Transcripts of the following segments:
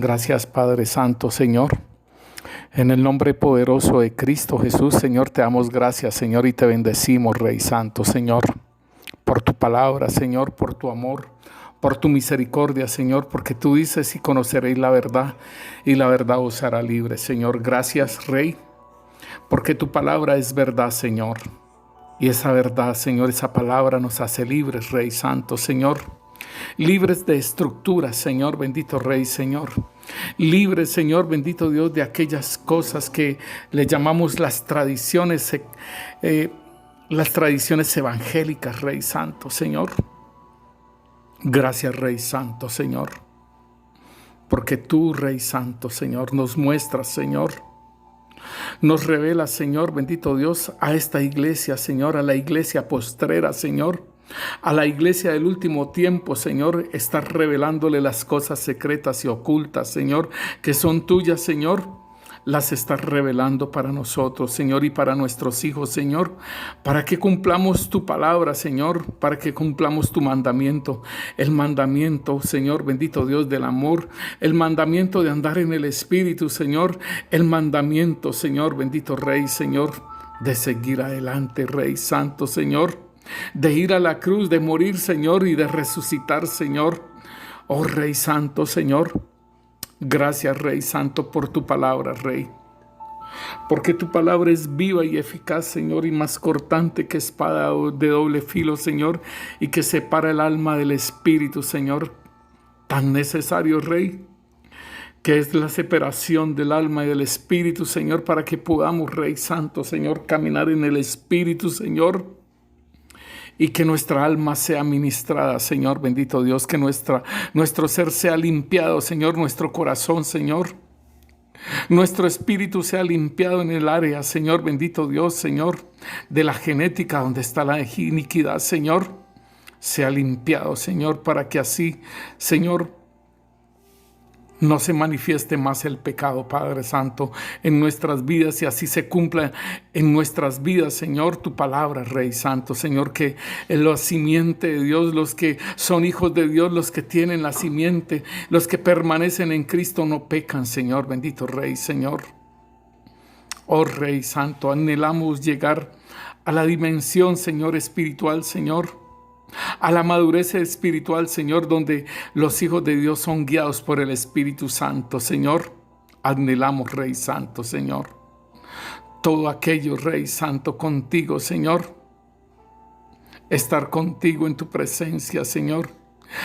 Gracias, Padre Santo, Señor. En el nombre poderoso de Cristo Jesús, Señor, te damos gracias, Señor, y te bendecimos, Rey Santo, Señor, por tu palabra, Señor, por tu amor, por tu misericordia, Señor, porque tú dices y conoceréis la verdad, y la verdad os hará libre, Señor. Gracias, Rey, porque tu palabra es verdad, Señor. Y esa verdad, Señor, esa palabra nos hace libres, Rey Santo, Señor. Libres de estructuras, Señor, bendito Rey, Señor. Libres, Señor, bendito Dios, de aquellas cosas que le llamamos las tradiciones evangélicas, Rey Santo, Señor. Gracias, Rey Santo, Señor. Porque tú, Rey Santo, Señor, nos muestras, Señor. Nos revelas, Señor, bendito Dios, a esta iglesia, Señor, a la iglesia postrera, Señor. A la iglesia del último tiempo, Señor, estás revelándole las cosas secretas y ocultas, Señor, que son tuyas, Señor. Las estás revelando para nosotros, Señor, y para nuestros hijos, Señor, para que cumplamos tu palabra, Señor, para que cumplamos tu mandamiento, el mandamiento, Señor, bendito Dios, del amor, el mandamiento de andar en el Espíritu, Señor, el mandamiento, Señor, bendito Rey, Señor, de seguir adelante, Rey Santo, Señor, de ir a la cruz, de morir, Señor, y de resucitar, Señor. Oh Rey Santo, Señor, gracias, Rey Santo, por tu palabra, Rey. Porque tu palabra es viva y eficaz, Señor, y más cortante que espada de doble filo, Señor, y que separa el alma del espíritu, Señor. Tan necesario, Rey, que es la separación del alma y del espíritu, Señor, para que podamos, Rey Santo, Señor, caminar en el espíritu, Señor. Y que nuestra alma sea ministrada, Señor, bendito Dios, que nuestro ser sea limpiado, Señor, nuestro corazón, Señor. Nuestro espíritu sea limpiado en el área, Señor, bendito Dios, Señor, de la genética donde está la iniquidad, Señor. Sea limpiado, Señor, para que así, Señor, no se manifieste más el pecado, Padre Santo, en nuestras vidas y así se cumpla en nuestras vidas, Señor, tu palabra, Rey Santo, Señor, que en la simiente de Dios, los que son hijos de Dios, los que tienen la simiente, los que permanecen en Cristo no pecan, Señor, bendito Rey, Señor. Oh Rey Santo, anhelamos llegar a la dimensión, Señor, espiritual, Señor, a la madurez espiritual, Señor, donde los hijos de Dios son guiados por el Espíritu Santo, Señor. Anhelamos, Rey Santo, Señor, todo aquello, Rey Santo, contigo, Señor. Estar contigo en tu presencia, Señor.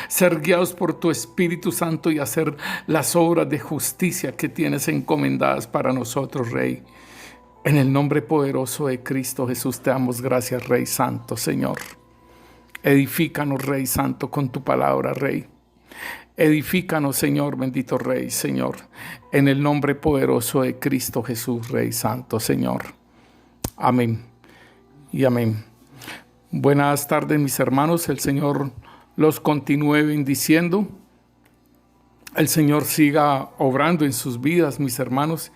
Ser guiados por tu Espíritu Santo y hacer las obras de justicia que tienes encomendadas para nosotros, Rey. En el nombre poderoso de Cristo Jesús te damos gracias, Rey Santo, Señor. Edifícanos, Rey Santo, con tu palabra, Rey. Edifícanos, Señor, bendito Rey, Señor, en el nombre poderoso de Cristo Jesús, Rey Santo, Señor. Amén y amén. Buenas tardes, mis hermanos. El Señor los continúe bendiciendo. El Señor siga obrando en sus vidas, mis hermanos.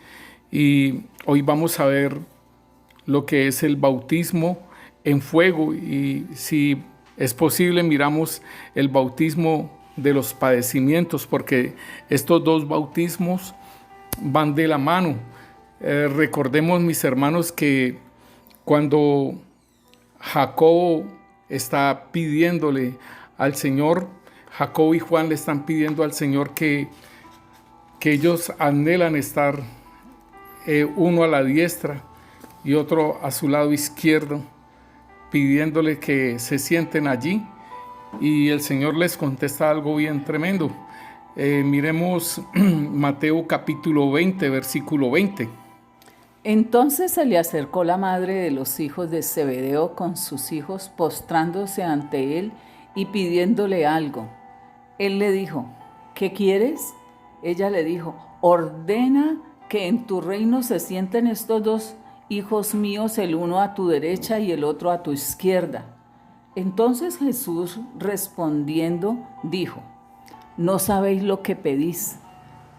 Y hoy vamos a ver lo que es el bautismo en fuego, y si es posible, miramos el bautismo de los padecimientos, porque estos dos bautismos van de la mano. Recordemos, mis hermanos, que cuando Jacobo está pidiéndole al Señor, Jacobo y Juan le están pidiendo al Señor que ellos anhelan estar uno a la diestra y otro a su lado izquierdo, pidiéndole que se sienten allí, y el Señor les contesta algo bien tremendo. Miremos Mateo capítulo 20, versículo 20. Entonces se le acercó la madre de los hijos de Zebedeo con sus hijos, postrándose ante él y pidiéndole algo. Él le dijo: ¿qué quieres? Ella le dijo: ordena que en tu reino se sienten estos dos hijos míos, el uno a tu derecha y el otro a tu izquierda. Entonces Jesús, respondiendo, dijo: no sabéis lo que pedís.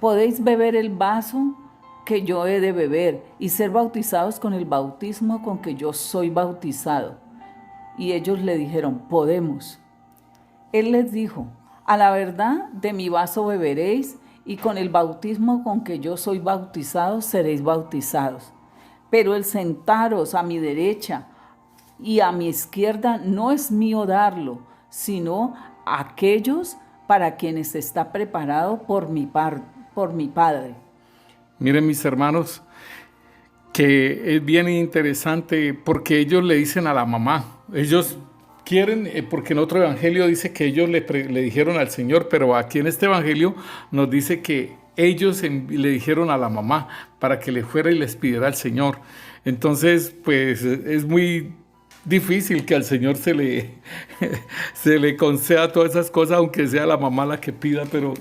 ¿Podéis beber el vaso que yo he de beber y ser bautizados con el bautismo con que yo soy bautizado? Y ellos le dijeron: podemos. Él les dijo: a la verdad, de mi vaso beberéis y con el bautismo con que yo soy bautizado seréis bautizados. Pero el sentaros a mi derecha y a mi izquierda no es mío darlo, sino a aquellos para quienes está preparado por mi Padre. Miren, mis hermanos, que es bien interesante porque ellos le dicen a la mamá, ellos quieren, porque en otro evangelio dice que ellos le dijeron al Señor, pero aquí en este evangelio nos dice que ellos le dijeron a la mamá para que le fuera y les pidiera al Señor. Entonces, pues es muy difícil que al Señor se le conceda todas esas cosas, aunque sea la mamá la que pida, pero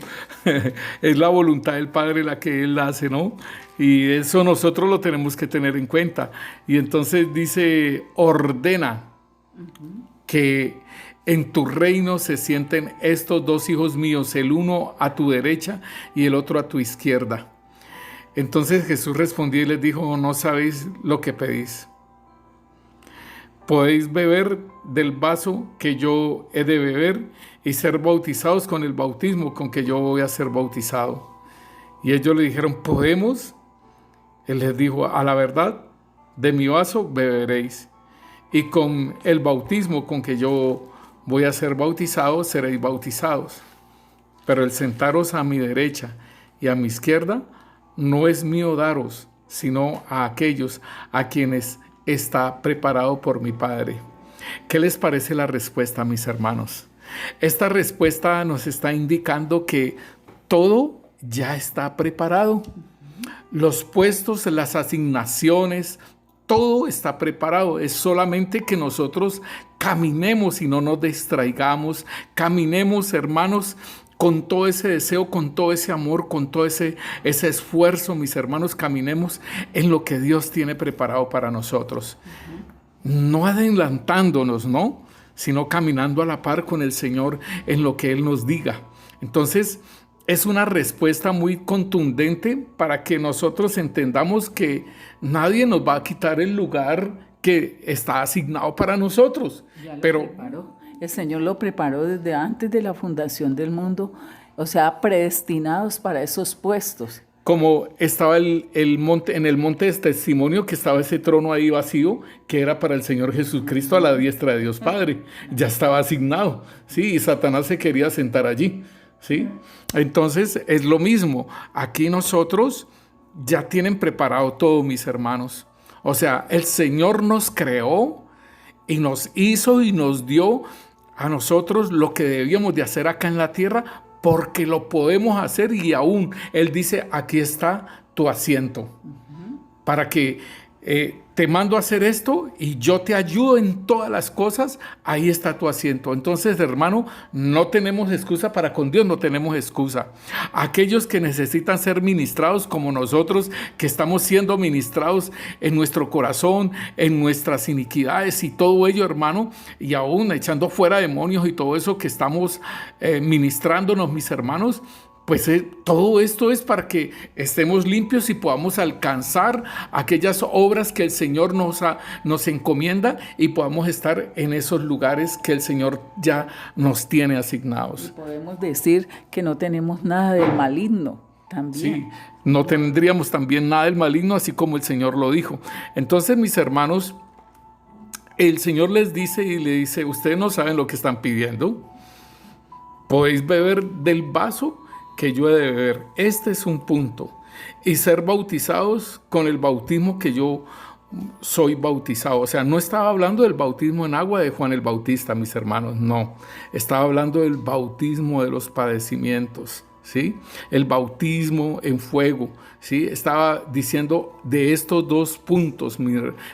es la voluntad del Padre la que Él hace, ¿no? Y eso nosotros lo tenemos que tener en cuenta. Y entonces dice, ordena que en tu reino se sienten estos dos hijos míos, el uno a tu derecha y el otro a tu izquierda. Entonces Jesús respondió y les dijo, no sabéis lo que pedís. Podéis beber del vaso que yo he de beber y ser bautizados con el bautismo con que yo voy a ser bautizado. Y ellos le dijeron, ¿podemos? Él les dijo, a la verdad, de mi vaso beberéis, y con el bautismo con que yo voy a ser bautizado, seréis bautizados. Pero el sentaros a mi derecha y a mi izquierda no es mío daros, sino a aquellos a quienes está preparado por mi Padre. ¿Qué les parece la respuesta, mis hermanos? Esta respuesta nos está indicando que todo ya está preparado. Los puestos, las asignaciones, todo está preparado. Es solamente que nosotros caminemos y no nos distraigamos. Caminemos, hermanos, con todo ese deseo, con todo ese amor, con todo ese esfuerzo, mis hermanos, caminemos en lo que Dios tiene preparado para nosotros. No adelantándonos, ¿no? Sino caminando a la par con el Señor en lo que Él nos diga. Entonces, es una respuesta muy contundente para que nosotros entendamos que nadie nos va a quitar el lugar que está asignado para nosotros. Pero el Señor lo preparó desde antes de la fundación del mundo, o sea, predestinados para esos puestos. Como estaba el monte, en el monte de testimonio, que estaba ese trono ahí vacío, que era para el Señor Jesucristo a la diestra de Dios Padre. Ya estaba asignado, ¿sí? Y Satanás se quería sentar allí, ¿sí? Entonces es lo mismo. Aquí nosotros ya tienen preparado todo, mis hermanos. O sea, el Señor nos creó y nos hizo y nos dio a nosotros lo que debíamos de hacer acá en la tierra, porque lo podemos hacer, y aún Él dice, aquí está tu asiento, para que te mando a hacer esto y yo te ayudo en todas las cosas, ahí está tu asiento. Entonces, hermano, no tenemos excusa para con Dios, no tenemos excusa. Aquellos que necesitan ser ministrados como nosotros, que estamos siendo ministrados en nuestro corazón, en nuestras iniquidades y todo ello, hermano, y aún echando fuera demonios y todo eso que estamos ministrándonos, mis hermanos, pues todo esto es para que estemos limpios y podamos alcanzar aquellas obras que el Señor nos encomienda y podamos estar en esos lugares que el Señor ya nos tiene asignados. Y podemos decir que no tenemos nada del maligno también. Sí, no tendríamos también nada del maligno, así como el Señor lo dijo. Entonces, mis hermanos, el Señor les dice y le dice, ustedes no saben lo que están pidiendo. Podéis beber del vaso que yo he de beber. Este es un punto. Y ser bautizados con el bautismo que yo soy bautizado. O sea, no estaba hablando del bautismo en agua de Juan el Bautista, mis hermanos, no. Estaba hablando del bautismo de los padecimientos, ¿sí? El bautismo en fuego, ¿sí? Estaba diciendo de estos dos puntos,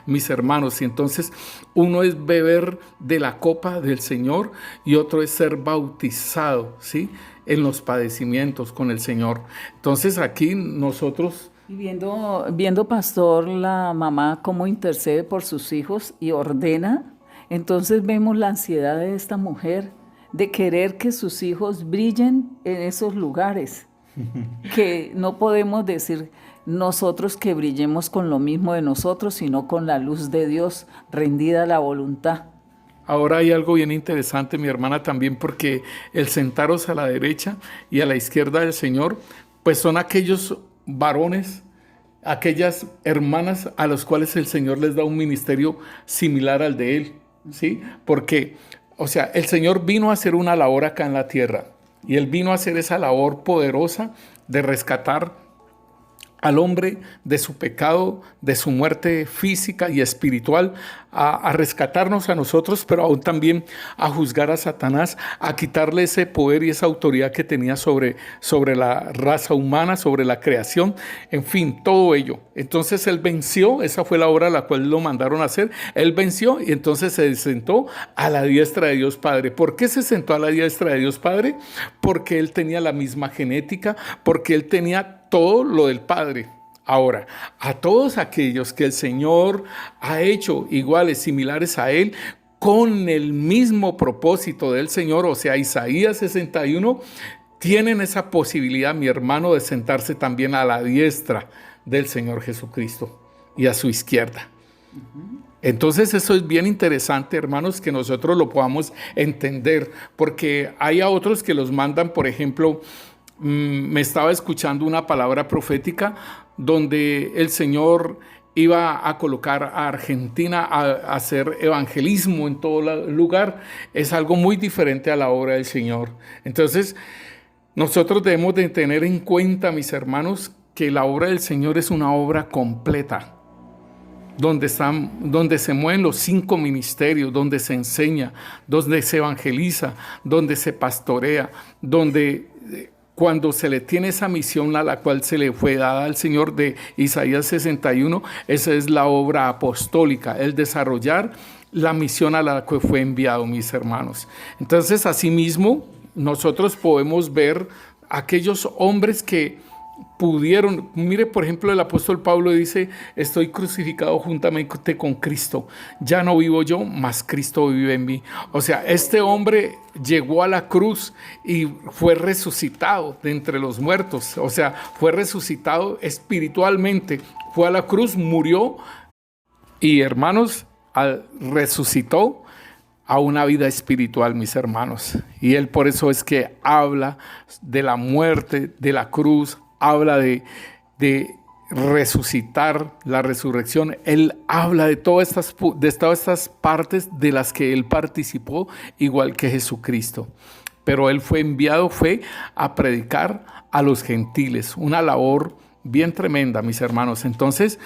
mis hermanos. Y entonces, uno es beber de la copa del Señor y otro es ser bautizado, ¿sí? En los padecimientos con el Señor. Entonces aquí nosotros... Y viendo, pastor, la mamá cómo intercede por sus hijos y ordena, entonces vemos la ansiedad de esta mujer de querer que sus hijos brillen en esos lugares, que no podemos decir nosotros que brillemos con lo mismo de nosotros, sino con la luz de Dios rendida a la voluntad. Ahora hay algo bien interesante, mi hermana, también, porque el sentaros a la derecha y a la izquierda del Señor, pues son aquellos varones, aquellas hermanas a los cuales el Señor les da un ministerio similar al de Él, ¿sí? Porque, o sea, el Señor vino a hacer una labor acá en la tierra y Él vino a hacer esa labor poderosa de rescatar al hombre de su pecado, de su muerte física y espiritual, a rescatarnos a nosotros, pero aún también a juzgar a Satanás, a quitarle ese poder y esa autoridad que tenía sobre la raza humana, sobre la creación, en fin, todo ello. Entonces Él venció, esa fue la obra a la cual lo mandaron a hacer. Él venció y entonces se sentó a la diestra de Dios Padre. ¿Por qué se sentó a la diestra de Dios Padre? Porque Él tenía la misma genética, porque Él tenía todo lo del Padre. Ahora, a todos aquellos que el Señor ha hecho iguales, similares a Él, con el mismo propósito del Señor, o sea, Isaías 61, tienen esa posibilidad, mi hermano, de sentarse también a la diestra del Señor Jesucristo y a su izquierda. Entonces eso es bien interesante, hermanos, que nosotros lo podamos entender, porque hay a otros que los mandan, por ejemplo, me estaba escuchando una palabra profética donde el Señor iba a colocar a Argentina a hacer evangelismo en todo lugar. Es algo muy diferente a la obra del Señor. Entonces, nosotros debemos de tener en cuenta, mis hermanos, que la obra del Señor es una obra completa, donde se mueven los 5 ministerios, donde se enseña, donde se evangeliza, donde se pastorea, donde cuando se le tiene esa misión a la cual se le fue dada al Señor de Isaías 61, esa es la obra apostólica, el desarrollar la misión a la que fue enviado, mis hermanos. Entonces, asimismo, nosotros podemos ver aquellos hombres que pudieron, mire, por ejemplo, el apóstol Pablo dice: estoy crucificado juntamente con Cristo, ya no vivo yo, mas Cristo vive en mí. O sea, este hombre llegó a la cruz y fue resucitado de entre los muertos, o sea, fue resucitado espiritualmente, fue a la cruz, murió y, hermanos, resucitó a una vida espiritual, mis hermanos. Y él por eso es que habla de la muerte, de la cruz, habla de resucitar, la resurrección. Él habla de todas estas partes de las que él participó, igual que Jesucristo. Pero él fue enviado, fue a predicar a los gentiles, una labor bien tremenda, mis hermanos. Entonces,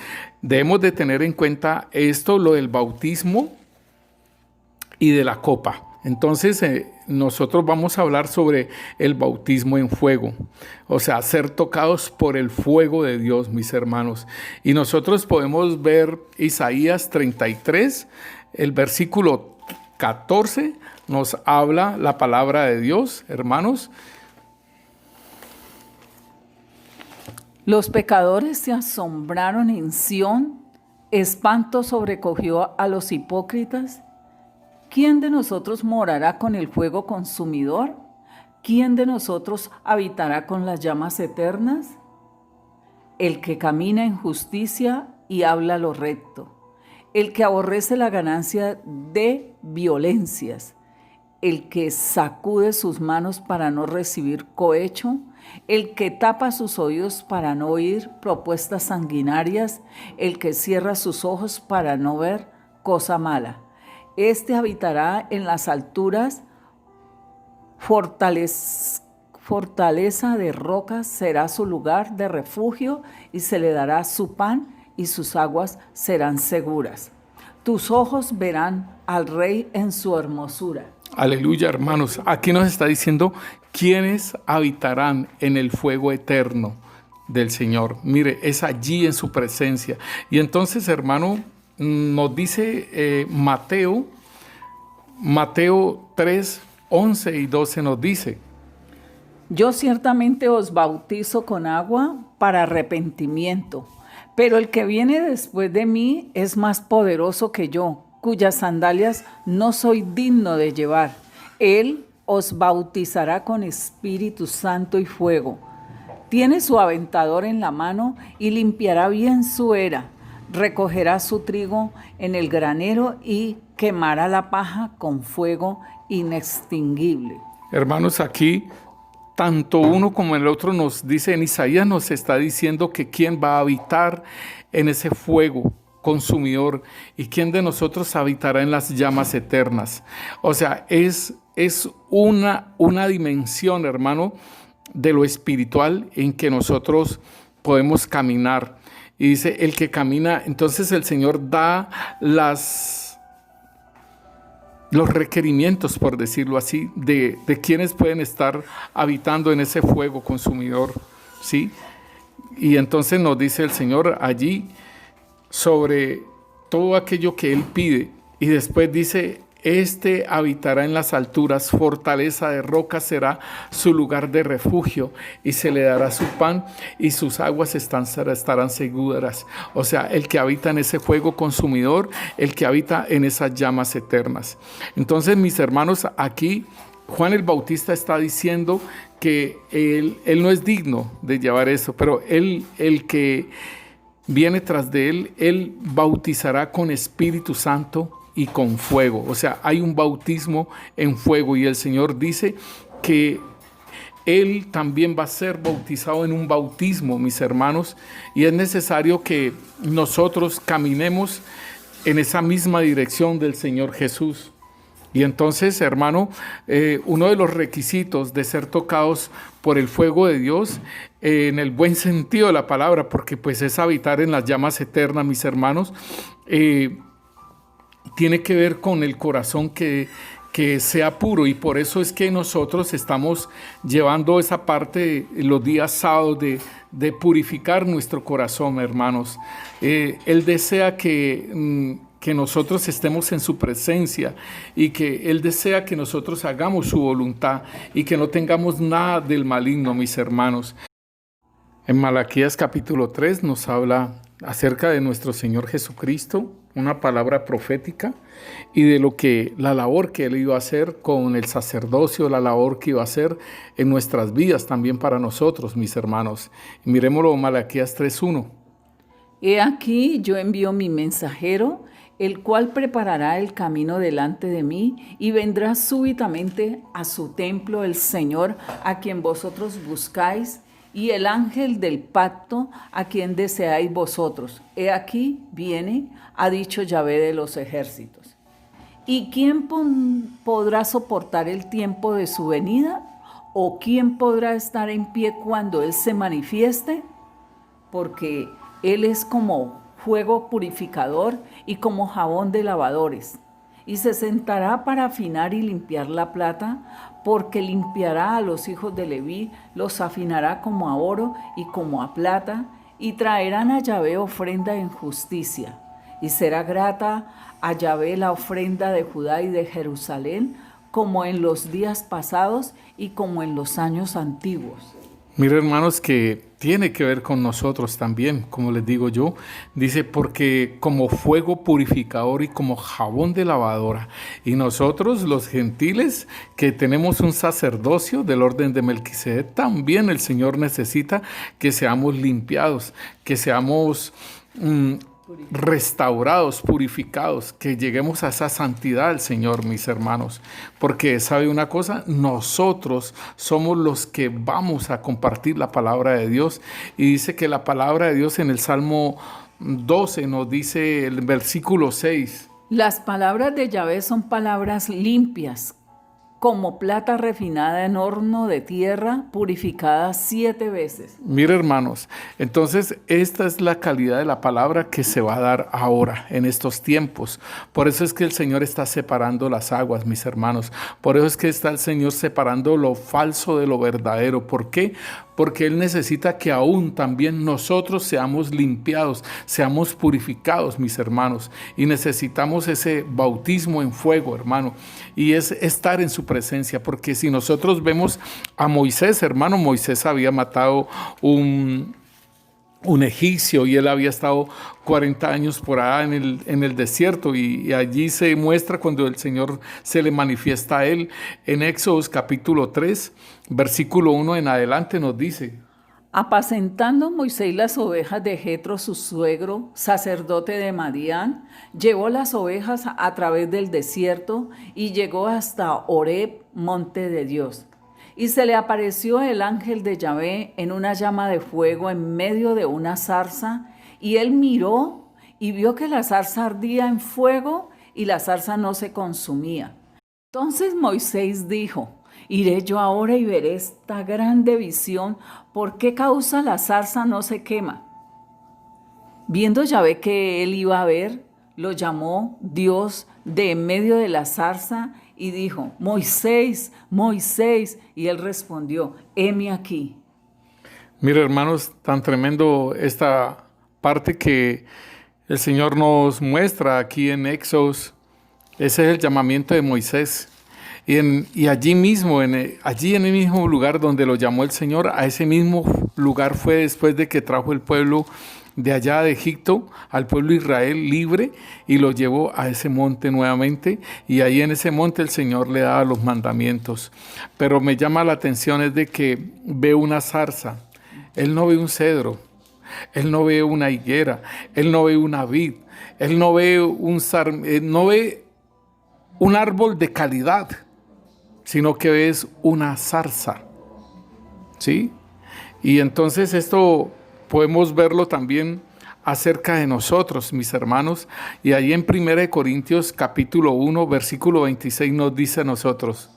debemos de tener en cuenta esto, lo del bautismo y de la copa. Entonces, nosotros vamos a hablar sobre el bautismo en fuego, o sea, ser tocados por el fuego de Dios, mis hermanos. Y nosotros podemos ver Isaías 33, el versículo 14, nos habla la palabra de Dios, hermanos. Los pecadores se asombraron en Sión, espanto sobrecogió a los hipócritas. ¿Quién de nosotros morará con el fuego consumidor? ¿Quién de nosotros habitará con las llamas eternas? El que camina en justicia y habla lo recto, el que aborrece la ganancia de violencias, el que sacude sus manos para no recibir cohecho, el que tapa sus oídos para no oír propuestas sanguinarias, el que cierra sus ojos para no ver cosa mala. Este habitará en las alturas, fortaleza de rocas será su lugar de refugio, y se le dará su pan y sus aguas serán seguras. Tus ojos verán al Rey en su hermosura. Aleluya, hermanos. Aquí nos está diciendo quiénes habitarán en el fuego eterno del Señor. Mire, es allí en su presencia. Y entonces, hermano, nos dice Mateo 3, 11 y 12 nos dice: yo ciertamente os bautizo con agua para arrepentimiento, pero el que viene después de mí es más poderoso que yo, cuyas sandalias no soy digno de llevar. Él os bautizará con Espíritu Santo y fuego. Tiene su aventador en la mano y limpiará bien su era. Recogerá su trigo en el granero y quemará la paja con fuego inextinguible. Hermanos, aquí tanto uno como el otro nos dice, en Isaías nos está diciendo que quién va a habitar en ese fuego consumidor y quién de nosotros habitará en las llamas eternas. O sea, es una dimensión, hermano, de lo espiritual en que nosotros podemos caminar. Y dice, el que camina, entonces el Señor da los requerimientos, por decirlo así, de quienes pueden estar habitando en ese fuego consumidor, ¿sí? Y entonces nos dice el Señor allí sobre todo aquello que Él pide. Y después dice, este habitará en las alturas, fortaleza de roca será su lugar de refugio, y se le dará su pan, y sus aguas estarán seguras. O sea, el que habita en ese fuego consumidor, el que habita en esas llamas eternas. Entonces, mis hermanos, aquí Juan el Bautista está diciendo que él no es digno de llevar eso, pero el que viene tras de él bautizará con Espíritu Santo y con fuego. O sea, hay un bautismo en fuego, y el Señor dice que Él también va a ser bautizado en un bautismo, mis hermanos, y es necesario que nosotros caminemos en esa misma dirección del Señor Jesús. Y entonces, hermano, uno de los requisitos de ser tocados por el fuego de Dios, en el buen sentido de la palabra, porque pues es habitar en las llamas eternas, mis hermanos, tiene que ver con el corazón que sea puro, y por eso es que nosotros estamos llevando esa parte los días sábados de purificar nuestro corazón, hermanos. Él desea que nosotros estemos en su presencia, y que Él desea que nosotros hagamos su voluntad y que no tengamos nada del maligno, mis hermanos. En Malaquías capítulo 3 nos habla acerca de nuestro Señor Jesucristo, una palabra profética, y de la labor que Él iba a hacer con el sacerdocio, la labor que iba a hacer en nuestras vidas también para nosotros, mis hermanos. Miremoslo, Malaquías 3:1. He aquí yo envío mi mensajero, el cual preparará el camino delante de mí, y vendrá súbitamente a su templo el Señor, a quien vosotros buscáis, y el ángel del pacto, a quien deseáis vosotros. He aquí viene, ha dicho Yahvé de los ejércitos. ¿Y quién podrá soportar el tiempo de su venida? ¿O quién podrá estar en pie cuando Él se manifieste? Porque Él es como fuego purificador y como jabón de lavadores. Y se sentará para afinar y limpiar la plata, porque limpiará a los hijos de Leví, los afinará como a oro y como a plata, y traerán a Yahvé ofrenda en justicia. Y será grata a Yahvé la ofrenda de Judá y de Jerusalén, como en los días pasados y como en los años antiguos. Mira, hermanos, que tiene que ver con nosotros también, como les digo yo. Dice, porque como fuego purificador y como jabón de lavadora. Y nosotros, los gentiles, que tenemos un sacerdocio del orden de Melquisedec, también el Señor necesita que seamos limpiados, que seamos restaurados, purificados, que lleguemos a esa santidad del Señor, mis hermanos, porque ¿sabe una cosa? Nosotros somos los que vamos a compartir la palabra de Dios, y dice que la palabra de Dios en el Salmo 12 nos dice el versículo 6. Las palabras de Yahvé son palabras limpias, como plata refinada en horno de tierra, purificada 7 veces. Mira, hermanos, entonces esta es la calidad de la palabra que se va a dar ahora, en estos tiempos. Por eso es que el Señor está separando las aguas, mis hermanos. Por eso es que está el Señor separando lo falso de lo verdadero. ¿Por qué? Porque Él necesita que aún también nosotros seamos limpiados, seamos purificados, mis hermanos. Y necesitamos ese bautismo en fuego, hermano. Y es estar en su presencia, porque si nosotros vemos a Moisés, hermano, Moisés había matado un egipcio, y él había estado 40 años por allá en el desierto, y allí se muestra cuando el Señor se le manifiesta a él. En Éxodo capítulo 3, versículo 1 en adelante nos dice: Apacentando Moisés las ovejas de Jetro, su suegro, sacerdote de Madián, llevó las ovejas a través del desierto y llegó hasta Horeb, monte de Dios. Y se le apareció el ángel de Yahvé en una llama de fuego en medio de una zarza, y él miró y vio que la zarza ardía en fuego y la zarza no se consumía. Entonces Moisés dijo: iré yo ahora y veré esta grande visión, ¿por qué causa la zarza no se quema? Viendo Yahvé que él iba a ver, lo llamó Dios de en medio de la zarza y dijo: Moisés, Moisés. Y él respondió: heme aquí. Mira, hermanos, tan tremendo esta parte que el Señor nos muestra aquí en Éxodos. Ese es el llamamiento de Moisés. Y allí mismo, allí en el mismo lugar donde lo llamó el Señor, a ese mismo lugar fue después de que trajo el pueblo de allá de Egipto, al pueblo de Israel libre, y lo llevó a ese monte nuevamente, y ahí en ese monte el Señor le daba los mandamientos. Pero me llama la atención es de que ve una zarza, él no ve un cedro, él no ve una higuera, él no ve una vid, él no ve no ve un árbol de calidad, sino que ves una zarza, ¿sí? Y entonces esto podemos verlo también acerca de nosotros, mis hermanos, y ahí en 1 Corintios capítulo 1, versículo 26 nos dice a nosotros: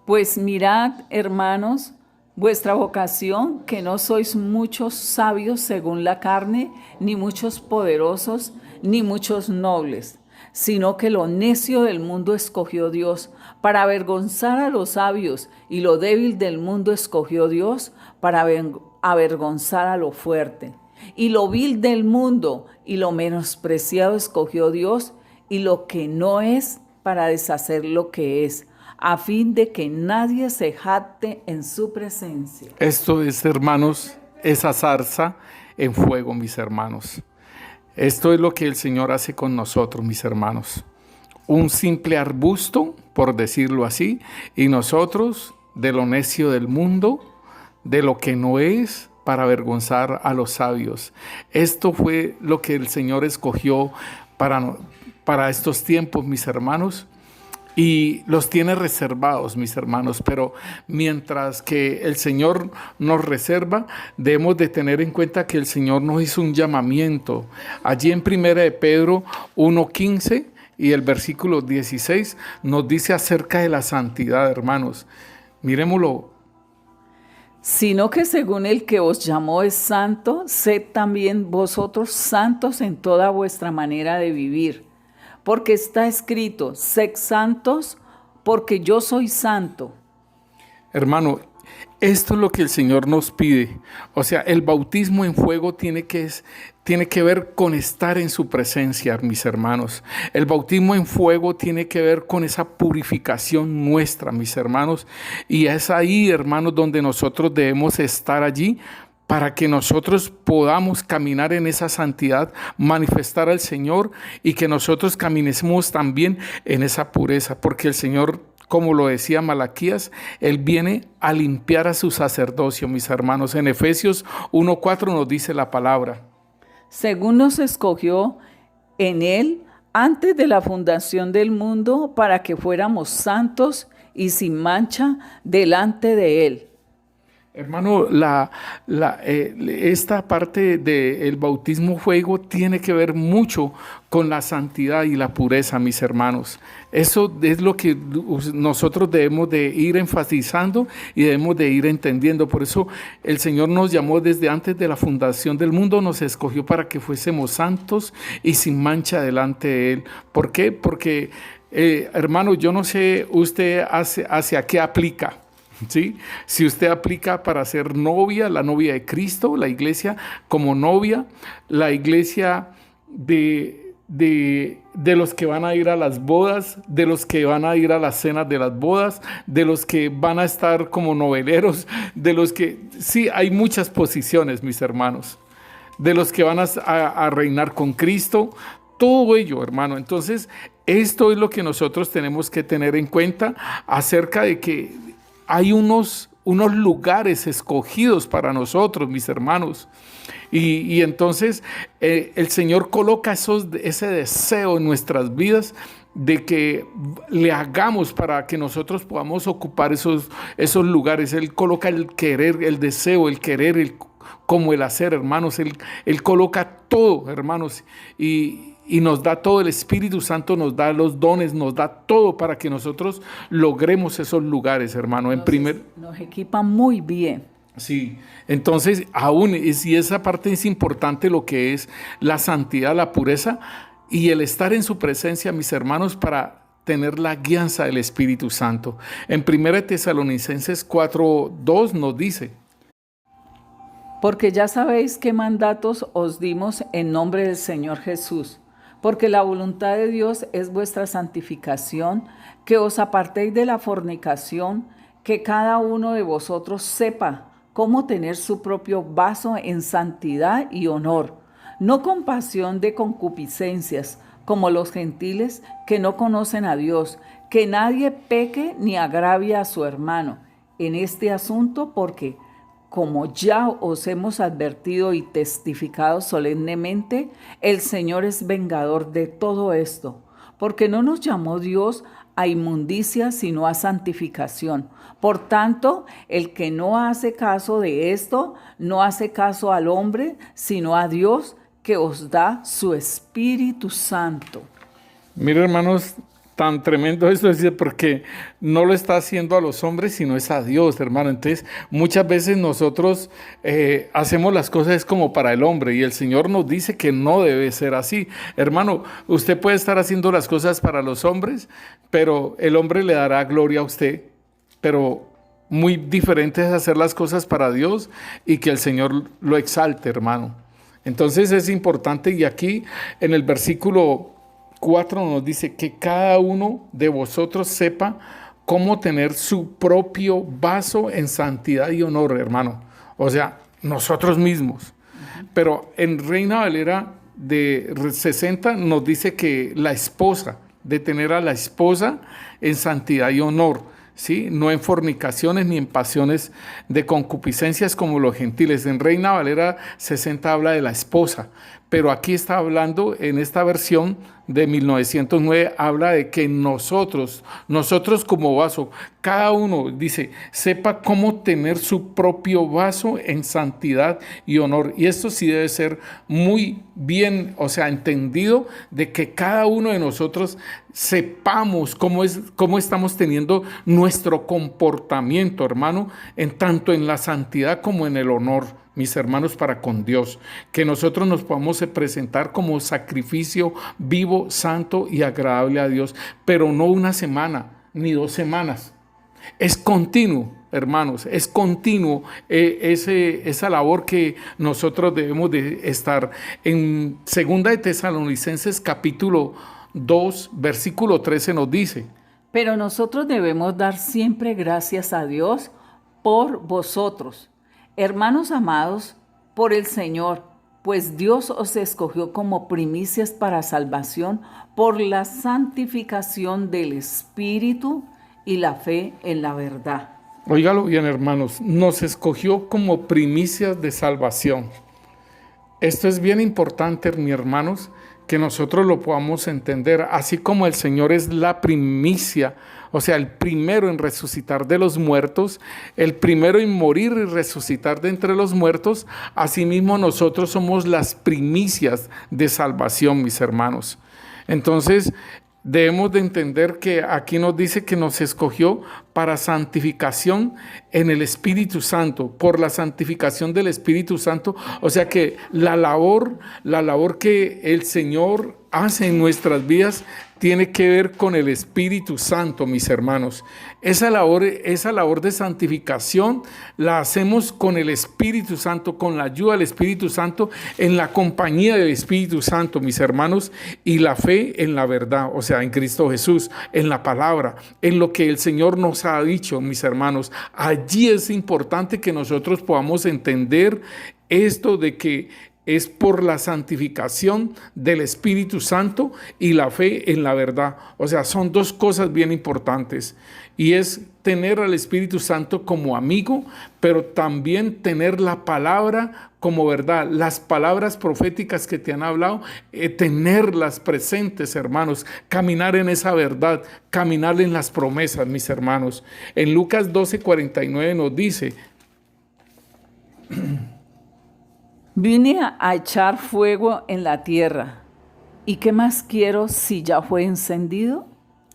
Pues mirad, hermanos, vuestra vocación, que no sois muchos sabios según la carne, ni muchos poderosos, ni muchos nobles, sino que lo necio del mundo escogió Dios para avergonzar a los sabios, y lo débil del mundo escogió Dios para avergonzar a lo fuerte. Y lo vil del mundo y lo menospreciado escogió Dios, y lo que no es para deshacer lo que es, a fin de que nadie se jacte en su presencia. Esto es, hermanos, esa zarza en fuego, mis hermanos. Esto es lo que el Señor hace con nosotros, mis hermanos. Un simple arbusto, por decirlo así, y nosotros, de lo necio del mundo, de lo que no es, para avergonzar a los sabios. Esto fue lo que el Señor escogió para estos tiempos, mis hermanos, y los tiene reservados, mis hermanos. Pero mientras que el Señor nos reserva, debemos de tener en cuenta que el Señor nos hizo un llamamiento. Allí en 1 de Pedro 1:15 y el versículo 16 nos dice acerca de la santidad, hermanos. Miremoslo. Sino que según el que os llamó es santo, sed también vosotros santos en toda vuestra manera de vivir. Porque está escrito: sed santos, porque yo soy santo. Hermano, esto es lo que el Señor nos pide. O sea, el bautismo en fuego tiene que ver con estar en su presencia, mis hermanos. El bautismo en fuego tiene que ver con esa purificación nuestra, mis hermanos. Y es ahí, hermanos, donde nosotros debemos estar allí, para que nosotros podamos caminar en esa santidad, manifestar al Señor, y que nosotros caminemos también en esa pureza, porque el Señor, como lo decía Malaquías, Él viene a limpiar a su sacerdocio, mis hermanos. En Efesios 1:4 nos dice la palabra: según nos escogió en Él antes de la fundación del mundo, para que fuéramos santos y sin mancha delante de Él. Hermano, esta parte del bautismo fuego tiene que ver mucho con la santidad y la pureza, mis hermanos. Eso es lo que nosotros debemos de ir enfatizando y debemos de ir entendiendo. Por eso el Señor nos llamó desde antes de la fundación del mundo, nos escogió para que fuésemos santos y sin mancha delante de Él. ¿Por qué? Porque, hermano, yo no sé usted hacia qué aplica. ¿Sí? Si usted aplica para ser novia, la novia de Cristo, la iglesia como novia, la iglesia de los que van a ir a las bodas, de los que van a ir a las cenas de las bodas, de los que van a estar como noveleros, de los que, sí, hay muchas posiciones, mis hermanos, de los que van a reinar con Cristo, todo ello, hermano. Entonces, esto es lo que nosotros tenemos que tener en cuenta acerca de que hay unos lugares escogidos para nosotros, mis hermanos. Y entonces el Señor coloca ese deseo en nuestras vidas de que le hagamos para que nosotros podamos ocupar esos lugares. Él coloca el querer, el deseo, el querer, como el hacer, hermanos. Él coloca todo, hermanos, y nos da todo. El Espíritu Santo nos da los dones, nos da todo para que nosotros logremos esos lugares, hermano. Nos equipa muy bien. Sí, entonces aún, y esa parte es importante, lo que es la santidad, la pureza y el estar en su presencia, mis hermanos, para tener la guianza del Espíritu Santo. En 1 Tesalonicenses 4:2 nos dice: porque ya sabéis qué mandatos os dimos en nombre del Señor Jesús, porque la voluntad de Dios es vuestra santificación, que os apartéis de la fornicación, que cada uno de vosotros sepa cómo tener su propio vaso en santidad y honor, no con pasión de concupiscencias, como los gentiles que no conocen a Dios, que nadie peque ni agravie a su hermano en este asunto, porque, como ya os hemos advertido y testificado solemnemente, el Señor es vengador de todo esto, porque no nos llamó Dios a inmundicia, sino a santificación. Por tanto, el que no hace caso de esto, no hace caso al hombre, sino a Dios, que os da su Espíritu Santo. Mira, hermanos, tan tremendo esto, es decir, porque no lo está haciendo a los hombres, sino es a Dios, hermano. Entonces, muchas veces nosotros hacemos las cosas como para el hombre, y el Señor nos dice que no debe ser así. Hermano, usted puede estar haciendo las cosas para los hombres, pero el hombre le dará gloria a usted. Pero muy diferente es hacer las cosas para Dios y que el Señor lo exalte, hermano. Entonces es importante, y aquí en el versículo 4 nos dice que cada uno de vosotros sepa cómo tener su propio vaso en santidad y honor, hermano. O sea, nosotros mismos. Pero en Reina Valera de 60 nos dice que la esposa, de tener a la esposa en santidad y honor, ¿sí? No en fornicaciones ni en pasiones de concupiscencias como los gentiles. En Reina Valera 60 habla de la esposa, pero aquí está hablando, en esta versión de 1909, habla de que nosotros como vaso, cada uno, dice, sepa cómo tener su propio vaso en santidad y honor. Y esto sí debe ser muy bien, o sea, entendido, de que cada uno de nosotros sepamos cómo estamos teniendo nuestro comportamiento, hermano, tanto en la santidad como en el honor, mis hermanos, para con Dios. Que nosotros nos podamos presentar como sacrificio vivo, santo y agradable a Dios, pero no una semana ni 2 semanas. Es continuo, hermanos, es continuo esa labor que nosotros debemos de estar. En 2 de Tesalonicenses capítulo 2, versículo 13 nos dice: pero nosotros debemos dar siempre gracias a Dios por vosotros, hermanos amados, por el Señor, pues Dios os escogió como primicias para salvación por la santificación del Espíritu y la fe en la verdad. Óigalo bien, hermanos, nos escogió como primicias de salvación. Esto es bien importante, mis hermanos, que nosotros lo podamos entender, así como el Señor es la primicia, o sea, el primero en resucitar de los muertos, el primero en morir y resucitar de entre los muertos, asimismo nosotros somos las primicias de salvación, mis hermanos. Entonces, debemos de entender que aquí nos dice que nos escogió para santificación en el Espíritu Santo, por la santificación del Espíritu Santo. O sea que la labor que el Señor hace en nuestras vidas tiene que ver con el Espíritu Santo, mis hermanos. Esa labor de santificación la hacemos con el Espíritu Santo, con la ayuda del Espíritu Santo, en la compañía del Espíritu Santo, mis hermanos, y la fe en la verdad, o sea, en Cristo Jesús, en la palabra, en lo que el Señor nos ha dicho, mis hermanos. Allí es importante que nosotros podamos entender esto de que es por la santificación del Espíritu Santo y la fe en la verdad. O sea, son dos cosas bien importantes. Y es tener al Espíritu Santo como amigo, pero también tener la palabra como verdad. Las palabras proféticas que te han hablado, tenerlas presentes, hermanos. Caminar en esa verdad, caminar en las promesas, mis hermanos. En Lucas 12:49 nos dice: Vine a echar fuego en la tierra. ¿Y qué más quiero si ya fue encendido?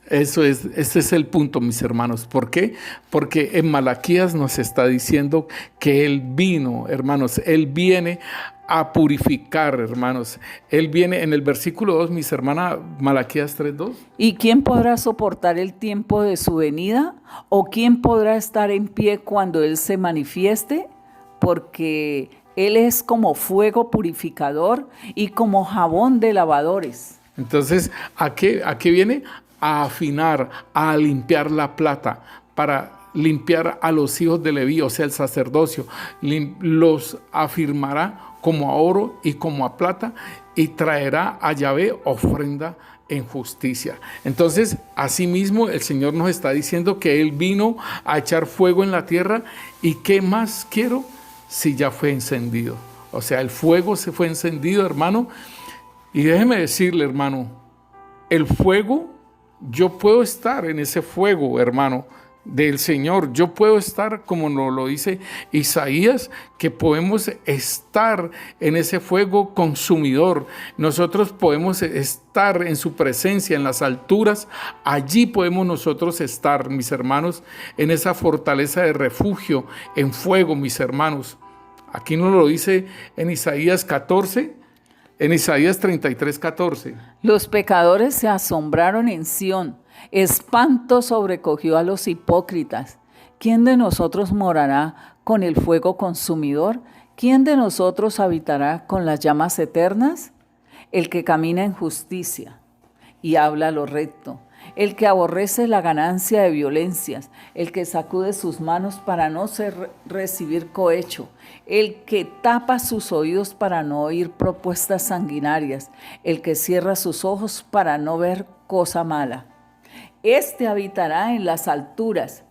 Ese es el punto, mis hermanos. ¿Por qué? Porque en Malaquías nos está diciendo que Él vino, hermanos, Él viene a purificar, hermanos. Él viene en el versículo 2, mis hermanas, Malaquías 3:2. ¿Y quién podrá soportar el tiempo de su venida? ¿O quién podrá estar en pie cuando Él se manifieste? Porque Él es como fuego purificador y como jabón de lavadores. Entonces, ¿a qué viene? A afinar, a limpiar la plata, para limpiar a los hijos de Leví, o sea, el sacerdocio. Los afirmará como a oro y como a plata, y traerá a Yahvé ofrenda en justicia. Entonces, asimismo, el Señor nos está diciendo que Él vino a echar fuego en la tierra. ¿Y qué más quiero si ya fue encendido? O sea, el fuego se fue encendido, hermano. Y déjeme decirle, hermano, el fuego, yo puedo estar en ese fuego, hermano, del Señor. Yo puedo estar, como nos lo dice Isaías, que podemos estar en ese fuego consumidor. Nosotros podemos estar en su presencia, en las alturas. Allí podemos nosotros estar, mis hermanos, en esa fortaleza de refugio, en fuego, mis hermanos. Aquí nos lo dice en Isaías 14, en Isaías 33:14. Los pecadores se asombraron en Sión. Espanto sobrecogió a los hipócritas. ¿Quién de nosotros morará con el fuego consumidor? ¿Quién de nosotros habitará con las llamas eternas? El que camina en justicia y habla lo recto, el que aborrece la ganancia de violencias, el que sacude sus manos para no recibir cohecho, el que tapa sus oídos para no oír propuestas sanguinarias, el que cierra sus ojos para no ver cosa mala. Este habitará en las alturas,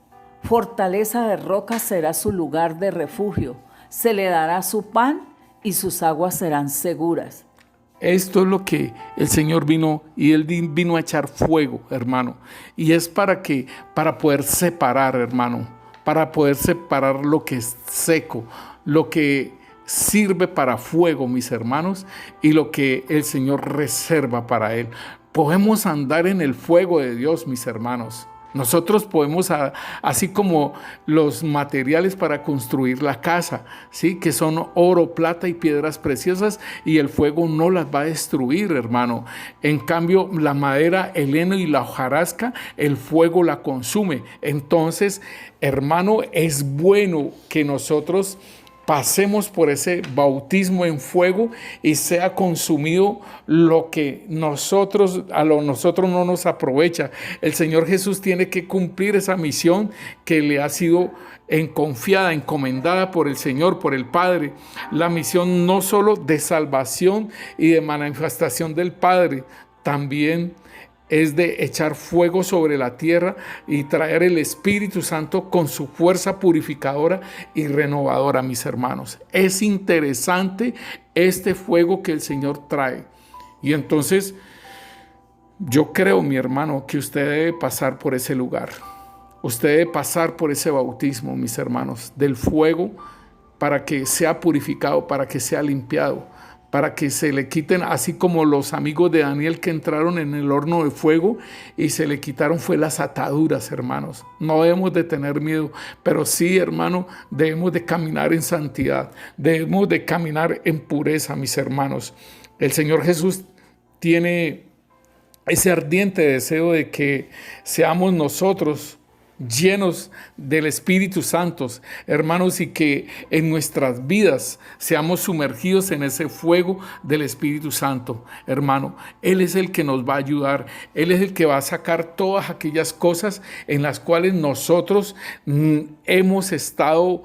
fortaleza de roca será su lugar de refugio, se le dará su pan y sus aguas serán seguras. Esto es lo que el Señor vino, y Él vino a echar fuego, hermano. Y es para poder separar, hermano, para poder separar lo que es seco, lo que sirve para fuego, mis hermanos, y lo que el Señor reserva para Él. Podemos andar en el fuego de Dios, mis hermanos. Nosotros podemos, así como los materiales para construir la casa, ¿sí? Que son oro, plata y piedras preciosas, y el fuego no las va a destruir, hermano. En cambio, la madera, el heno y la hojarasca, el fuego la consume. Entonces, hermano, es bueno que nosotros pasemos por ese bautismo en fuego y sea consumido lo que nosotros no nos aprovecha. El Señor Jesús tiene que cumplir esa misión que le ha sido confiada, encomendada por el Señor, por el Padre. La misión no solo de salvación y de manifestación del Padre, también es de echar fuego sobre la tierra y traer el Espíritu Santo con su fuerza purificadora y renovadora, mis hermanos. Es interesante este fuego que el Señor trae. Y entonces, yo creo, mi hermano, que usted debe pasar por ese lugar. Usted debe pasar por ese bautismo, mis hermanos, del fuego, para que sea purificado, para que sea limpiado, para que se le quiten, así como los amigos de Daniel que entraron en el horno de fuego y se le quitaron fue las ataduras, hermanos. No debemos de tener miedo, pero sí, hermano, debemos de caminar en santidad, debemos de caminar en pureza, mis hermanos. El Señor Jesús tiene ese ardiente deseo de que seamos nosotros llenos del Espíritu Santo, hermanos, y que en nuestras vidas seamos sumergidos en ese fuego del Espíritu Santo, hermano. Él es el que nos va a ayudar, Él es el que va a sacar todas aquellas cosas en las cuales nosotros hemos estado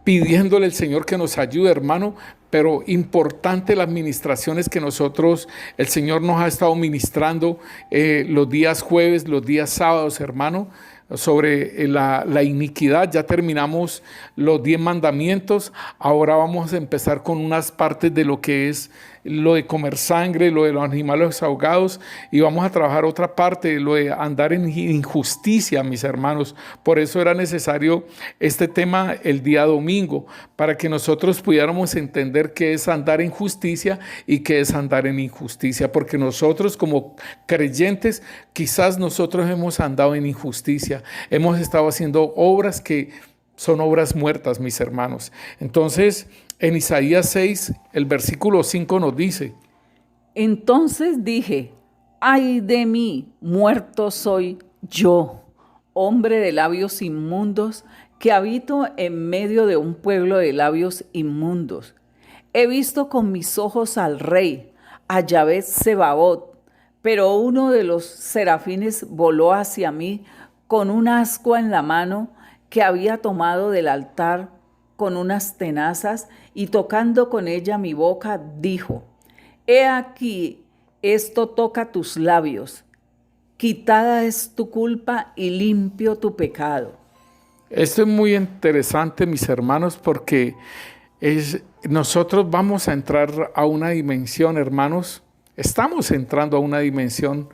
pidiéndole al Señor que nos ayude, hermano, pero importante las ministraciones que el Señor nos ha estado ministrando los días jueves, los días sábados, hermano, sobre la iniquidad. Ya terminamos los 10 mandamientos, ahora vamos a empezar con unas partes de lo que es lo de comer sangre, lo de los animales ahogados, y vamos a trabajar otra parte, lo de andar en injusticia, mis hermanos. Por eso era necesario este tema el día domingo, para que nosotros pudiéramos entender qué es andar en justicia y qué es andar en injusticia, porque nosotros como creyentes, quizás nosotros hemos andado en injusticia, hemos estado haciendo obras que son obras muertas, mis hermanos. Entonces, en Isaías 6, el versículo 5 nos dice: Entonces dije, ay de mí, muerto soy yo, hombre de labios inmundos, que habito en medio de un pueblo de labios inmundos. He visto con mis ojos al rey, a Yahvé Sebaot, pero uno de los serafines voló hacia mí con un ascua en la mano que había tomado del altar con unas tenazas, y tocando con ella mi boca, dijo: He aquí, esto toca tus labios, quitada es tu culpa y limpio tu pecado. Esto es muy interesante, mis hermanos, porque nosotros vamos a entrar a una dimensión, hermanos, estamos entrando a una dimensión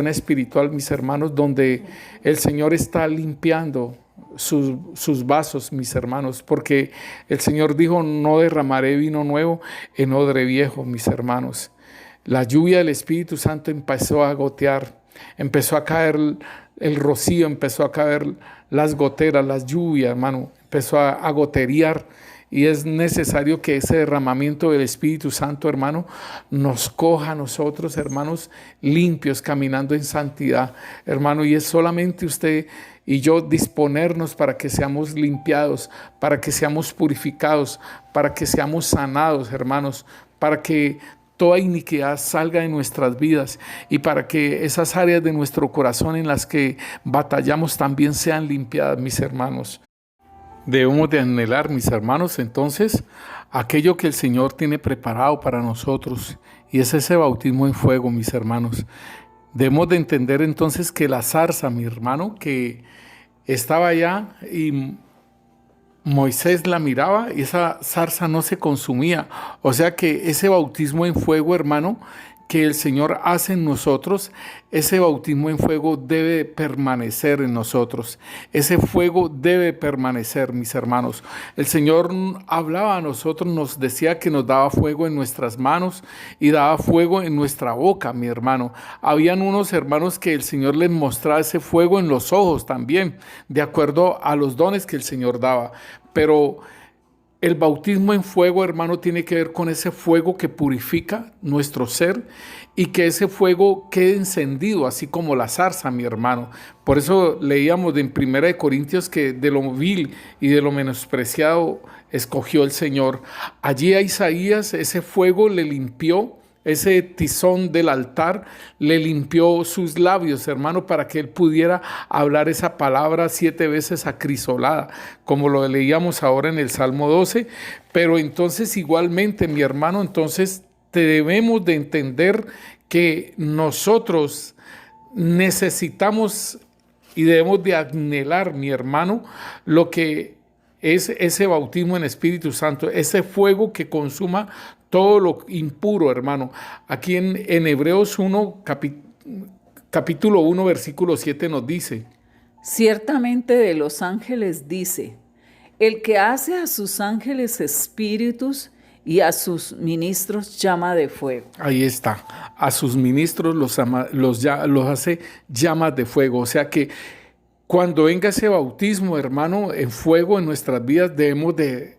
espiritual, mis hermanos, donde el Señor está limpiando sus vasos, mis hermanos, porque el Señor dijo: no derramaré vino nuevo en odre viejo, mis hermanos. La lluvia del Espíritu Santo empezó a gotear, empezó a caer el rocío, empezó a caer las goteras, las lluvias, hermano, empezó a goterear. Y es necesario que ese derramamiento del Espíritu Santo, hermano, nos coja a nosotros, hermanos, limpios, caminando en santidad, hermano. Y es solamente usted y yo disponernos para que seamos limpiados, para que seamos purificados, para que seamos sanados, hermanos, para que toda iniquidad salga de nuestras vidas y para que esas áreas de nuestro corazón en las que batallamos también sean limpiadas, mis hermanos. Debemos de anhelar, mis hermanos, entonces, aquello que el Señor tiene preparado para nosotros, y es ese bautismo en fuego, mis hermanos. Debemos de entender entonces que la zarza, mi hermano, que estaba allá y Moisés la miraba y esa zarza no se consumía. O sea que ese bautismo en fuego, hermano, que el Señor hace en nosotros, ese bautismo en fuego debe permanecer en nosotros. Ese fuego debe permanecer, mis hermanos. El Señor hablaba a nosotros, nos decía que nos daba fuego en nuestras manos y daba fuego en nuestra boca, mi hermano. Habían unos hermanos que el Señor les mostraba ese fuego en los ojos también, de acuerdo a los dones que el Señor daba. Pero el bautismo en fuego, hermano, tiene que ver con ese fuego que purifica nuestro ser y que ese fuego quede encendido, así como la zarza, mi hermano. Por eso leíamos en 1 Corintios que de lo vil y de lo menospreciado escogió el Señor. Allí a Isaías ese fuego le limpió. Ese tizón del altar le limpió sus labios, hermano, para que él pudiera hablar esa palabra 7 veces acrisolada, como lo leíamos ahora en el Salmo 12. Pero entonces igualmente, mi hermano, entonces debemos de entender que nosotros necesitamos y debemos de anhelar, mi hermano, lo que es ese bautismo en Espíritu Santo, ese fuego que consuma todo lo impuro, hermano. Aquí en Hebreos 1, capítulo 1, versículo 7 nos dice: Ciertamente de los ángeles dice: el que hace a sus ángeles espíritus y a sus ministros llama de fuego. Ahí está, a sus ministros los hace llamas de fuego. O sea que cuando venga ese bautismo, hermano, en fuego en nuestras vidas, debemos de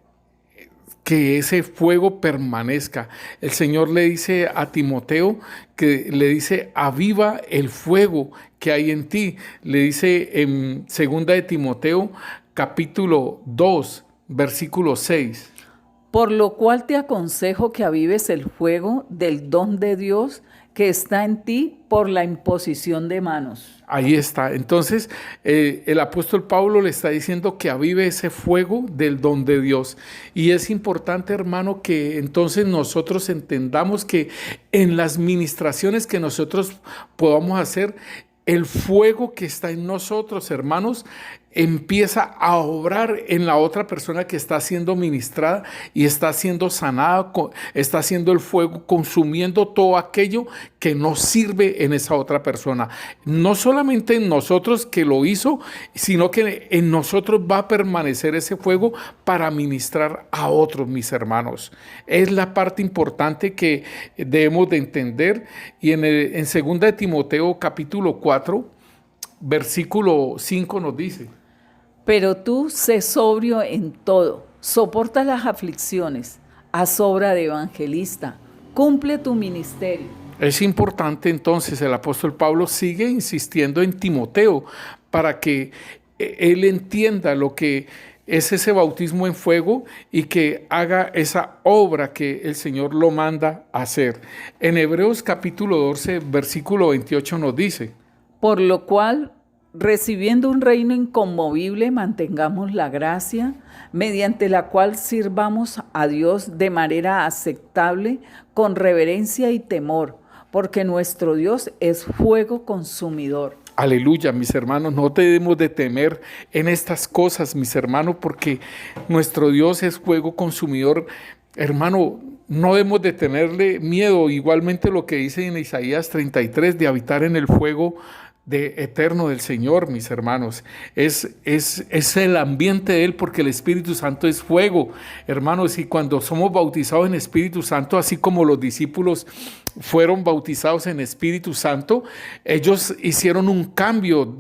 que ese fuego permanezca. El Señor le dice a Timoteo, que le dice: aviva el fuego que hay en ti. Le dice en 2 de Timoteo, capítulo 2, versículo 6. Por lo cual te aconsejo que avives el fuego del don de Dios que está en ti por la imposición de manos. Ahí está. Entonces, el apóstol Pablo le está diciendo que avive ese fuego del don de Dios. Y es importante, hermano, que entonces nosotros entendamos que en las ministraciones que nosotros podamos hacer, el fuego que está en nosotros, hermanos, empieza a obrar en la otra persona que está siendo ministrada y está siendo sanada, está haciendo el fuego, consumiendo todo aquello que no sirve en esa otra persona. No solamente en nosotros que lo hizo, sino que en nosotros va a permanecer ese fuego para ministrar a otros, mis hermanos. Es la parte importante que debemos de entender. Y en 2 de Timoteo capítulo 4, versículo 5 nos dice: Pero tú sé sobrio en todo, soporta las aflicciones, haz obra de evangelista, cumple tu ministerio. Es importante entonces, el apóstol Pablo sigue insistiendo en Timoteo para que él entienda lo que es ese bautismo en fuego y que haga esa obra que el Señor lo manda a hacer. En Hebreos capítulo 12, versículo 28 nos dice: Por lo cual, recibiendo un reino inconmovible, mantengamos la gracia, mediante la cual sirvamos a Dios de manera aceptable, con reverencia y temor, porque nuestro Dios es fuego consumidor. Aleluya, mis hermanos, no debemos de temer en estas cosas, mis hermanos, porque nuestro Dios es fuego consumidor. Hermano, no debemos de tenerle miedo. Igualmente lo que dice en Isaías 33, de habitar en el fuego eterno del Señor, mis hermanos. Es el ambiente de Él, porque el Espíritu Santo es fuego, hermanos. Y cuando somos bautizados en Espíritu Santo, así como los discípulos fueron bautizados en Espíritu Santo, ellos hicieron un cambio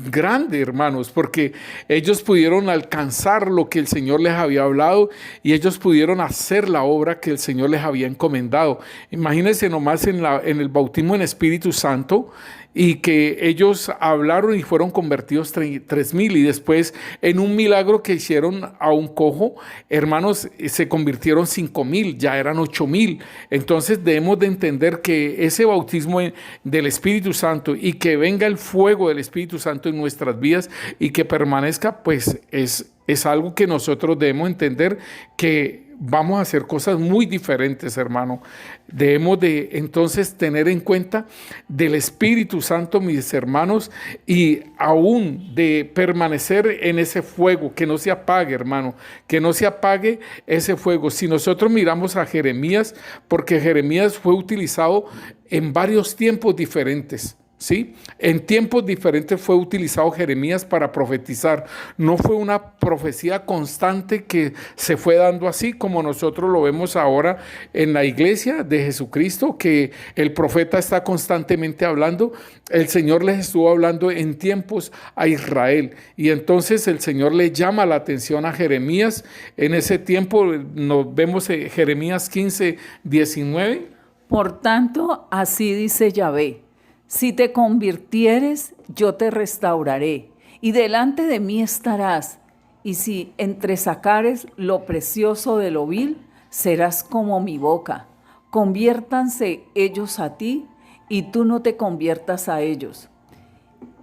grande, hermanos, porque ellos pudieron alcanzar lo que el Señor les había hablado y ellos pudieron hacer la obra que el Señor les había encomendado. Imagínense nomás en el bautismo en Espíritu Santo, y que ellos hablaron y fueron convertidos 3,000, y después en un milagro que hicieron a un cojo, hermanos, se convirtieron 5,000, ya eran 8,000. Entonces debemos de entender que ese bautismo del Espíritu Santo y que venga el fuego del Espíritu Santo en nuestras vidas y que permanezca, pues es algo que nosotros debemos entender, que vamos a hacer cosas muy diferentes, hermano. Debemos de entonces tener en cuenta del Espíritu Santo, mis hermanos, y aún de permanecer en ese fuego, que no se apague, hermano, que no se apague ese fuego. Si nosotros miramos a Jeremías, porque Jeremías fue utilizado en varios tiempos diferentes, ¿sí? En tiempos diferentes fue utilizado Jeremías para profetizar. No fue una profecía constante que se fue dando así como nosotros lo vemos ahora en la iglesia de Jesucristo, que el profeta está constantemente hablando. El Señor les estuvo hablando en tiempos a Israel, y entonces el Señor le llama la atención a Jeremías. En ese tiempo nos vemos en Jeremías 15, 19. Por tanto, así dice Yahvé: si te convirtieres, yo te restauraré, y delante de mí estarás. Y si entresacares lo precioso de lo vil, serás como mi boca. Conviértanse ellos a ti, y tú no te conviertas a ellos.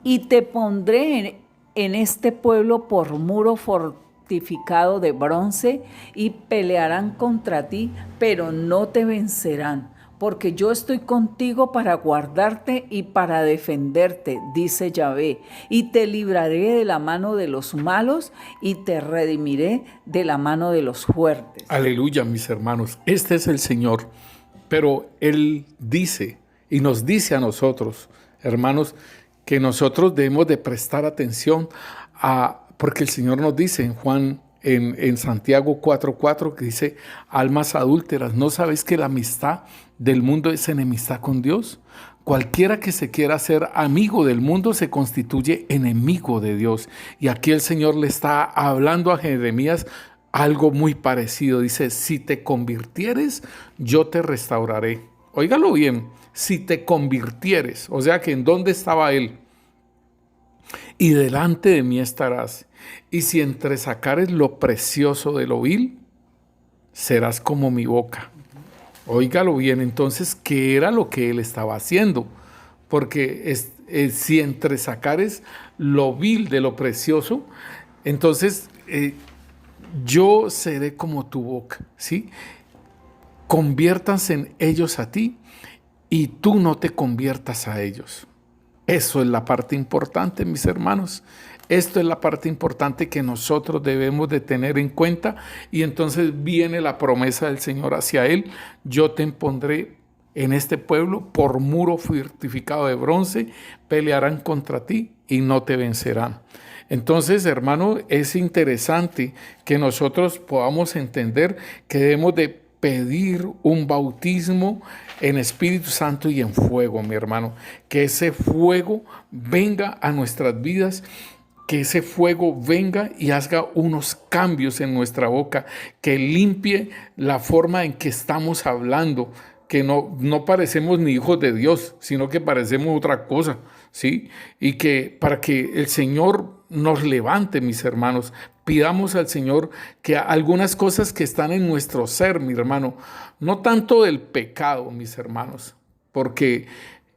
Y te pondré en este pueblo por muro fortificado de bronce, y pelearán contra ti, pero no te vencerán. Porque yo estoy contigo para guardarte y para defenderte, dice Yahvé, y te libraré de la mano de los malos y te redimiré de la mano de los fuertes. Aleluya, mis hermanos. Este es el Señor, pero Él dice y nos dice a nosotros, hermanos, que nosotros debemos de prestar atención porque el Señor nos dice en Santiago 4:4, que dice: almas adúlteras, ¿no sabéis que la amistad del mundo es enemistad con Dios? Cualquiera que se quiera hacer amigo del mundo se constituye enemigo de Dios. Y aquí el Señor le está hablando a Jeremías algo muy parecido. Dice: si te convirtieres, yo te restauraré. Óigalo bien, si te convirtieres, o sea que ¿en dónde estaba él? Y delante de mí estarás. Y si entresacares lo precioso de lo vil, serás como mi boca. Óigalo bien, entonces, ¿qué era lo que él estaba haciendo? Porque si entre sacares lo vil de lo precioso, entonces yo seré como tu boca, ¿sí? Conviértanse en ellos a ti y tú no te conviertas a ellos. Eso es la parte importante, mis hermanos. Esto es la parte importante que nosotros debemos de tener en cuenta, y entonces viene la promesa del Señor hacia él: yo te pondré en este pueblo por muro fortificado de bronce, pelearán contra ti y no te vencerán. Entonces, hermano, es interesante que nosotros podamos entender que debemos de pedir un bautismo en Espíritu Santo y en fuego, mi hermano. Que ese fuego venga a nuestras vidas, que ese fuego venga y haga unos cambios en nuestra boca, que limpie la forma en que estamos hablando, que no parecemos ni hijos de Dios, sino que parecemos otra cosa, ¿sí? Y que para que el Señor nos levante, mis hermanos, pidamos al Señor que algunas cosas que están en nuestro ser, mi hermano, no tanto del pecado, mis hermanos, porque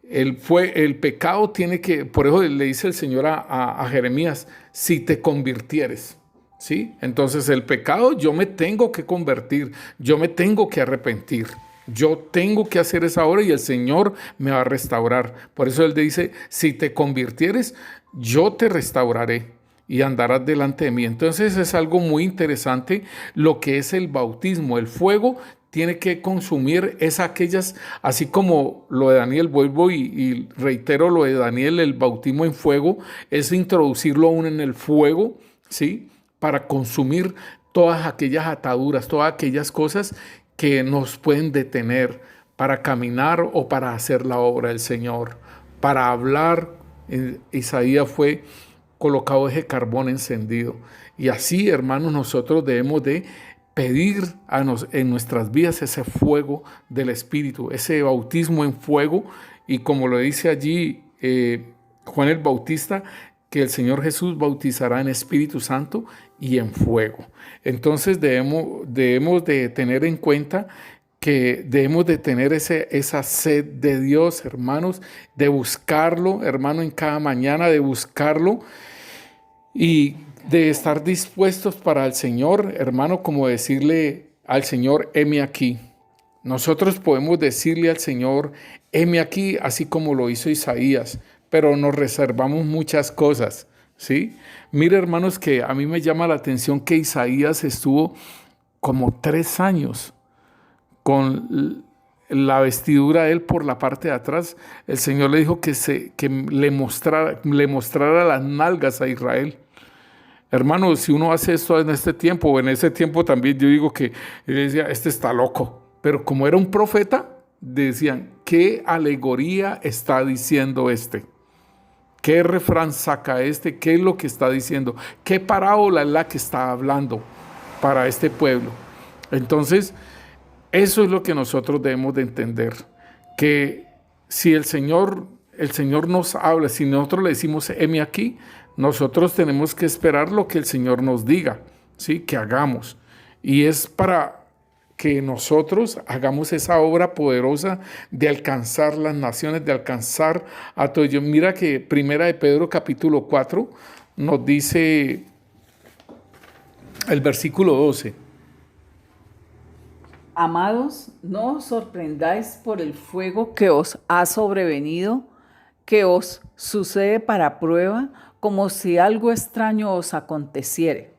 el pecado tiene que, por eso le dice el Señor a Jeremías: si te convirtieres, ¿sí? Entonces el pecado, yo me tengo que convertir, yo me tengo que arrepentir. Yo tengo que hacer esa obra y el Señor me va a restaurar. Por eso Él dice: si te convirtieres, yo te restauraré y andarás delante de mí. Entonces es algo muy interesante lo que es el bautismo. El fuego tiene que consumir aquellas, así como lo de Daniel, vuelvo y reitero lo de Daniel, el bautismo en fuego es introducirlo aún en el fuego, ¿sí? Para consumir todas aquellas ataduras, todas aquellas cosas que nos pueden detener para caminar o para hacer la obra del Señor, para hablar. Isaías fue colocado ese carbón encendido. Y así, hermanos, nosotros debemos de pedir en nuestras vidas ese fuego del Espíritu, ese bautismo en fuego. Y como lo dice allí Juan el Bautista, que el Señor Jesús bautizará en Espíritu Santo y en fuego. Entonces debemos de tener en cuenta que debemos de tener esa sed de Dios, hermanos, de buscarlo, hermano, en cada mañana, de buscarlo y de estar dispuestos para el Señor, hermano, como decirle al Señor: heme aquí. Nosotros podemos decirle al Señor: heme aquí, así como lo hizo Isaías, pero nos reservamos muchas cosas, ¿sí? Mire, hermanos, que a mí me llama la atención que Isaías estuvo como 3 años con la vestidura de él por la parte de atrás. El Señor le dijo que le mostrara las nalgas a Israel. Hermano, si uno hace esto en este tiempo, o en ese tiempo también, yo digo que él decía: este está loco. Pero como era un profeta, decían: ¿qué alegoría está diciendo este? ¿Qué refrán saca este? ¿Qué es lo que está diciendo? ¿Qué parábola es la que está hablando para este pueblo? Entonces, eso es lo que nosotros debemos de entender, que si el Señor nos habla, si nosotros le decimos: heme aquí, nosotros tenemos que esperar lo que el Señor nos diga, ¿sí? Que hagamos. Y es para que nosotros hagamos esa obra poderosa de alcanzar las naciones, de alcanzar a todos ellos. Mira que Primera de Pedro capítulo 4 nos dice el versículo 12. Amados, no os sorprendáis por el fuego que os ha sobrevenido, que os sucede para prueba, como si algo extraño os aconteciere.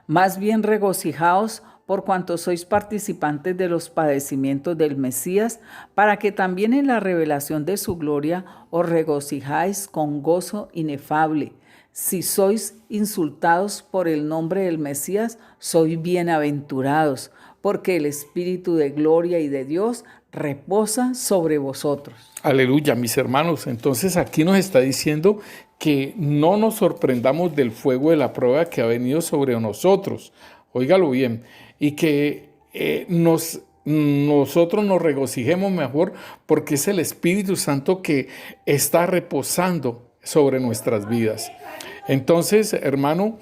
Más bien regocijaos por cuanto sois participantes de los padecimientos del Mesías, para que también en la revelación de su gloria os regocijáis con gozo inefable. Si sois insultados por el nombre del Mesías, sois bienaventurados, porque el Espíritu de gloria y de Dios reposa sobre vosotros. Aleluya, mis hermanos. Entonces aquí nos está diciendo que no nos sorprendamos del fuego de la prueba que ha venido sobre nosotros. Óigalo bien. Y que nosotros nos regocijemos mejor, porque es el Espíritu Santo que está reposando sobre nuestras vidas. Entonces, hermano,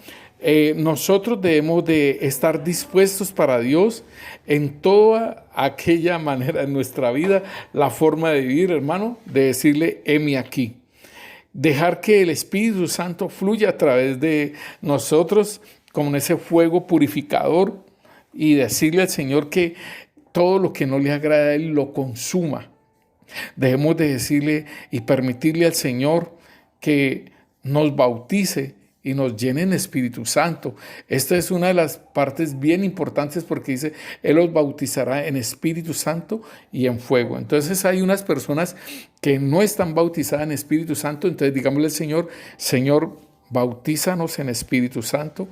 nosotros debemos de estar dispuestos para Dios en toda aquella manera en nuestra vida, la forma de vivir, hermano, de decirle, heme aquí. Dejar que el Espíritu Santo fluya a través de nosotros como ese fuego purificador y decirle al Señor que todo lo que no le agrada a Él lo consuma. Debemos de decirle y permitirle al Señor que nos bautice y nos llene en Espíritu Santo. Esta es una de las partes bien importantes porque dice, Él los bautizará en Espíritu Santo y en fuego. Entonces hay unas personas que no están bautizadas en Espíritu Santo, entonces digámosle al Señor, Señor, bautízanos en Espíritu Santo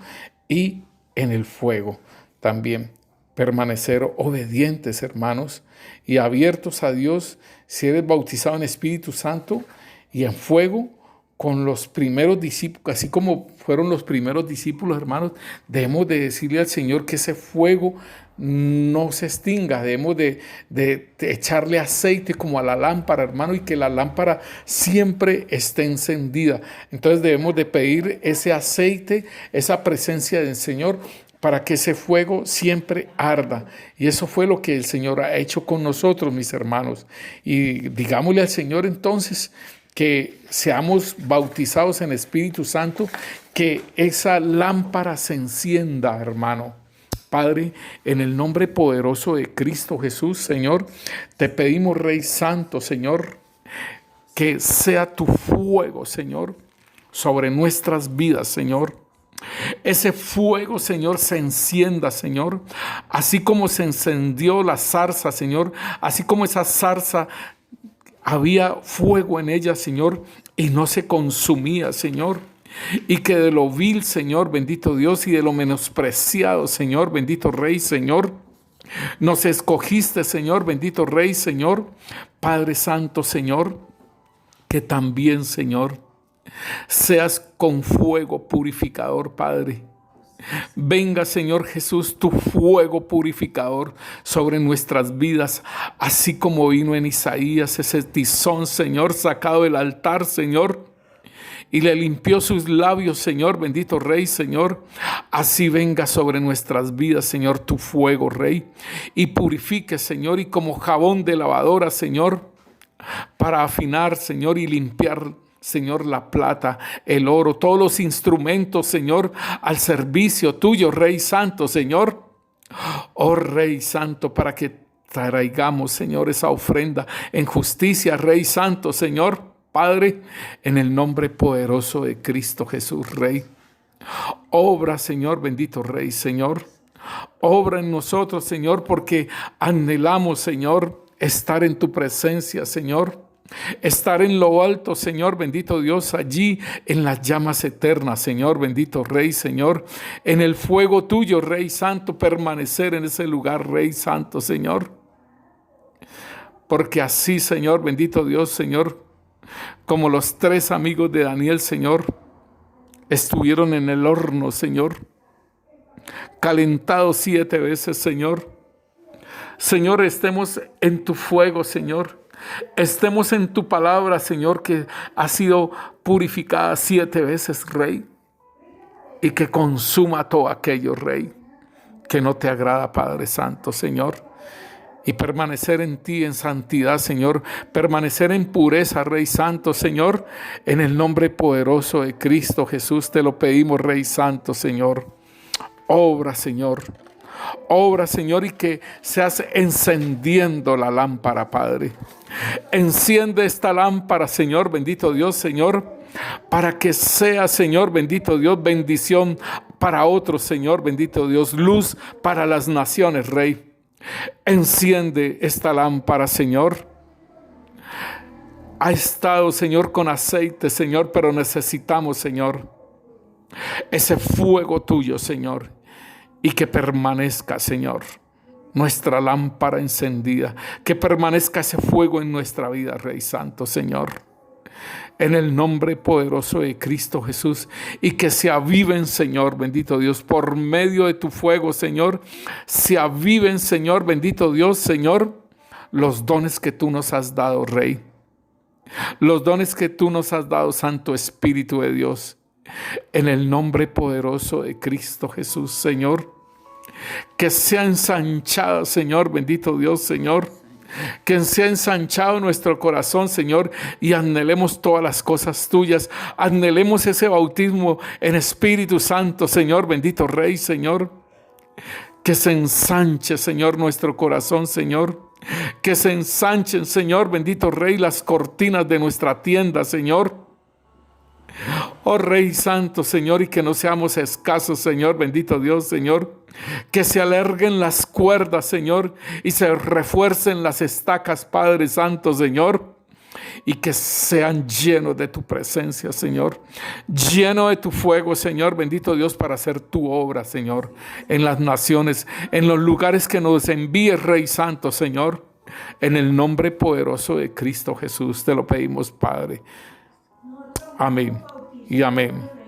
y en el fuego también. Permanecer obedientes, hermanos, y abiertos a Dios. Si eres bautizado en Espíritu Santo y en fuego, con los primeros discípulos, así como fueron los primeros discípulos, hermanos, debemos de decirle al Señor que ese fuego no se extinga, debemos de echarle aceite como a la lámpara, hermano, y que la lámpara siempre esté encendida. Entonces debemos de pedir ese aceite, esa presencia del Señor, para que ese fuego siempre arda. Y eso fue lo que el Señor ha hecho con nosotros, mis hermanos. Y digámosle al Señor entonces que seamos bautizados en Espíritu Santo, que esa lámpara se encienda, hermano. Padre, en el nombre poderoso de Cristo Jesús, Señor, te pedimos, Rey Santo, Señor, que sea tu fuego, Señor, sobre nuestras vidas, Señor. Ese fuego, Señor, se encienda, Señor, así como se encendió la zarza, Señor, así como esa zarza había fuego en ella, Señor, y no se consumía, Señor. Y que de lo vil, Señor, bendito Dios, y de lo menospreciado, Señor, bendito Rey, Señor, nos escogiste, Señor, bendito Rey, Señor, Padre Santo, Señor, que también, Señor, seas con fuego purificador, Padre. Venga, Señor Jesús, tu fuego purificador sobre nuestras vidas, así como vino en Isaías ese tizón, Señor, sacado del altar, Señor, y le limpió sus labios, Señor, bendito Rey, Señor. Así venga sobre nuestras vidas, Señor, tu fuego, Rey, y purifique, Señor, y como jabón de lavadora, Señor, para afinar, Señor, y limpiar, Señor, la plata, el oro, todos los instrumentos, Señor, al servicio tuyo, Rey Santo, Señor. Oh, Rey Santo, para que traigamos, Señor, esa ofrenda en justicia, Rey Santo, Señor, Padre, en el nombre poderoso de Cristo Jesús, Rey. Obra, Señor, bendito Rey, Señor. Obra en nosotros, Señor, porque anhelamos, Señor, estar en tu presencia, Señor. Estar en lo alto, Señor, bendito Dios, allí en las llamas eternas, Señor, bendito Rey, Señor, en el fuego tuyo, Rey Santo, permanecer en ese lugar, Rey Santo, Señor. Porque así, Señor, bendito Dios, Señor, como los 3 amigos de Daniel, Señor, estuvieron en el horno, Señor, calentados 7 veces, Señor. Señor, estemos en tu fuego, Señor. Estemos en tu palabra, Señor, que ha sido purificada 7 veces, Rey, y que consuma todo aquello, Rey, que no te agrada, Padre Santo, Señor, y permanecer en ti en santidad, Señor, permanecer en pureza, Rey Santo, Señor, en el nombre poderoso de Cristo Jesús te lo pedimos, Rey Santo, Señor. Obra, Señor. Obra, Señor, y que seas encendiendo la lámpara, Padre. Enciende esta lámpara, Señor, bendito Dios, Señor, para que sea, Señor, bendito Dios, bendición para otros, Señor, bendito Dios, luz para las naciones, Rey. Enciende esta lámpara, Señor. Ha estado, Señor, con aceite, Señor, pero necesitamos, Señor, ese fuego tuyo, Señor. Y que permanezca, Señor, nuestra lámpara encendida. Que permanezca ese fuego en nuestra vida, Rey Santo, Señor. En el nombre poderoso de Cristo Jesús. Y que se aviven, Señor, bendito Dios, por medio de tu fuego, Señor. Se aviven, Señor, bendito Dios, Señor, los dones que tú nos has dado, Rey. Los dones que tú nos has dado, Santo Espíritu de Dios. En el nombre poderoso de Cristo Jesús, Señor. Que sea ensanchado, Señor, bendito Dios, Señor. Que sea ensanchado nuestro corazón, Señor, y anhelemos todas las cosas tuyas. Anhelemos ese bautismo en Espíritu Santo, Señor, bendito Rey, Señor. Que se ensanche, Señor, nuestro corazón, Señor. Que se ensanchen, Señor, bendito Rey, las cortinas de nuestra tienda, Señor. Oh Rey Santo, Señor, y que no seamos escasos, Señor, bendito Dios, Señor. Que se alarguen las cuerdas, Señor, y se refuercen las estacas, Padre Santo, Señor. Y que sean llenos de tu presencia, Señor. Lleno de tu fuego, Señor, bendito Dios, para hacer tu obra, Señor. En las naciones, en los lugares que nos envíes, Rey Santo, Señor. En el nombre poderoso de Cristo Jesús te lo pedimos, Padre. Amén y amén.